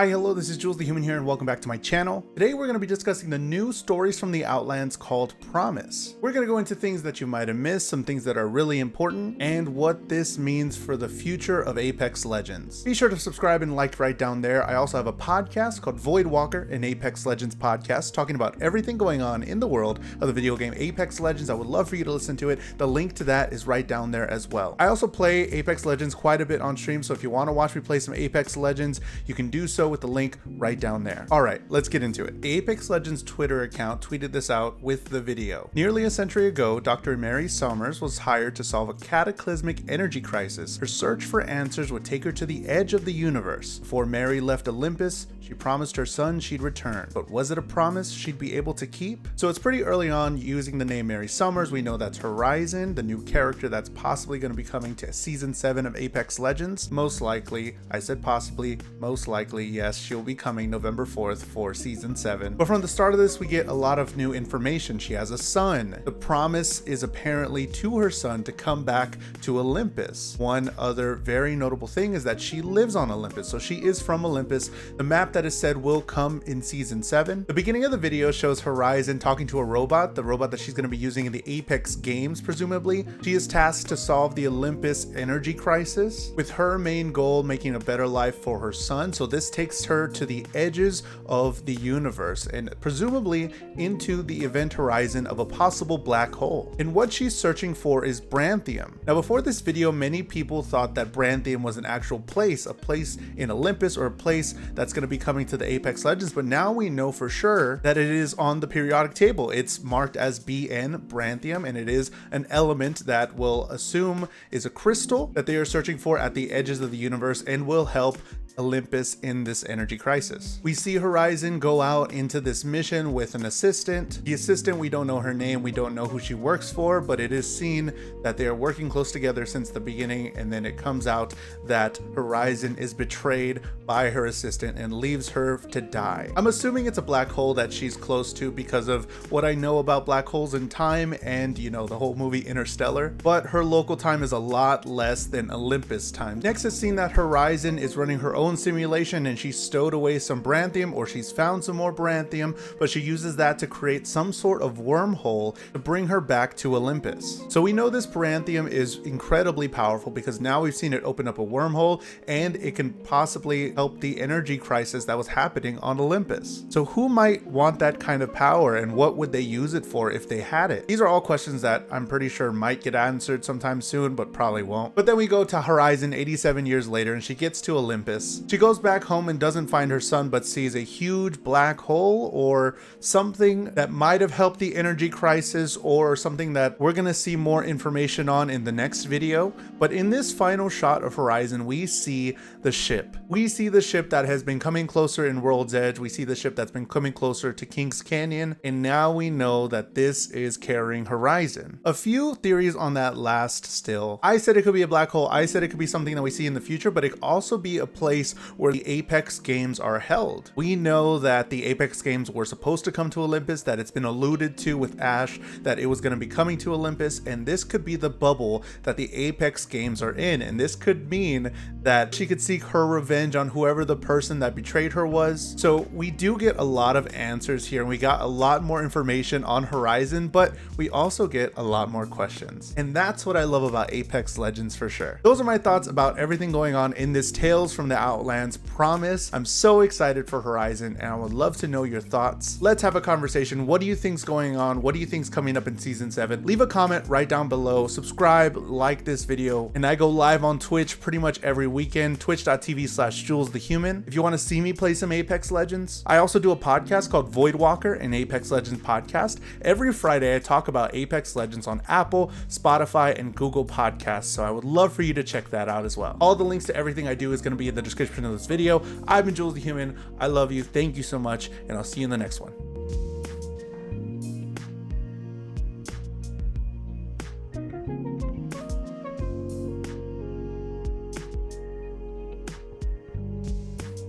Hi, hello, this is Jules the Human here, and welcome back to my channel. Today we're going to be discussing the new Stories from the Outlands called Promise. We're going to go into things that you might have missed, some things that are really important, and what this means for the future of Apex Legends. Be sure to subscribe and like right down there. I also have a podcast called Voidwalker, an Apex Legends podcast, talking about everything going on in the world of the video game Apex Legends. I would love for you to listen to it. The link to that is right down there as well. I also play Apex Legends quite a bit on stream, so if you want to watch me play some Apex Legends, you can do so with the link right down there. All right, let's get into it. The Apex Legends Twitter account tweeted this out with the video. Nearly a century ago, Dr. Mary Summers was hired to solve a cataclysmic energy crisis. Her search for answers would take her to the edge of the universe. Before Mary left Olympus, she promised her son she'd return. But was it a promise she'd be able to keep? So it's pretty early on using the name Mary Summers. We know that's Horizon, the new character that's possibly going to be coming to season 7 of Apex Legends. Most likely, I said possibly, most likely, yes, she'll be coming November 4th for season 7. But from the start of this, we get a lot of new information. She has a son. The promise is apparently to her son to come back to Olympus. One other very notable thing is that she lives on Olympus, so she is from Olympus. The map that is said will come in season 7. The beginning of the video shows Horizon talking to a robot, the robot that she's going to be using in the Apex games, presumably. She is tasked to solve the Olympus energy crisis, with her main goal making a better life for her son. So this takes her to the edges of the universe and presumably into the event horizon of a possible black hole. And what she's searching for is Branthium. Now, before this video, many people thought that Branthium was an actual place, a place in Olympus, or a place that's going to be coming to the Apex Legends, but now we know for sure that it is on the periodic table. It's marked as BN, Branthium, and it is an element that we'll assume is a crystal that they are searching for at the edges of the universe and will help Olympus in this energy crisis. We see Horizon go out into this mission with an assistant. The assistant, we don't know her name, we don't know who she works for, but it is seen that they are working close together since the beginning, and then it comes out that Horizon is betrayed by her assistant and leaves her to die. I'm assuming it's a black hole that she's close to because of what I know about black holes in time and, you know, the whole movie Interstellar, but her local time is a lot less than Olympus time. Next, it's seen that Horizon is running her own simulation and she stowed away some Branthium, or she's found some more Branthium, but she uses that to create some sort of wormhole to bring her back to Olympus. So we know this Branthium is incredibly powerful because now we've seen it open up a wormhole and it can possibly help the energy crisis that was happening on Olympus. So who might want that kind of power, and what would they use it for if they had it? These are all questions that I'm pretty sure might get answered sometime soon, but probably won't. But then we go to Horizon 87 years later and she gets to Olympus. She goes back home and doesn't find her son, but sees a huge black hole or something that might have helped the energy crisis, or something that we're going to see more information on in the next video. But in this final shot of Horizon, we see the ship. We see the ship that has been coming closer in World's Edge. We see the ship that's been coming closer to King's Canyon. And now we know that this is carrying Horizon. A few theories on that last still. I said it could be a black hole. I said it could be something that we see in the future, but it could also be a place where the Apex games are held. We know that the Apex games were supposed to come to Olympus, that it's been alluded to with Ash that it was going to be coming to Olympus, and this could be the bubble that the Apex games are in. And this could mean that she could seek her revenge on whoever the person that betrayed her was. So we do get a lot of answers here, and we got a lot more information on Horizon, but we also get a lot more questions. And that's what I love about Apex Legends for sure. Those are my thoughts about everything going on in this Tales from the Outlands Promise. I'm so excited for Horizon, and I would love to know your thoughts. Let's have a conversation. What do you think's going on? What do you think's coming up in season 7? Leave a comment right down below. Subscribe, like this video, and I go live on Twitch pretty much every weekend, twitch.tv/JulesTheHuman. If you want to see me play some Apex Legends, I also do a podcast called Voidwalker, an Apex Legends podcast. Every Friday, I talk about Apex Legends on Apple, Spotify, and Google Podcasts, so I would love for you to check that out as well. All the links to everything I do is going to be in the description of this video. I've been Jules the Human. I love you. Thank you so much, and I'll see you in the next one.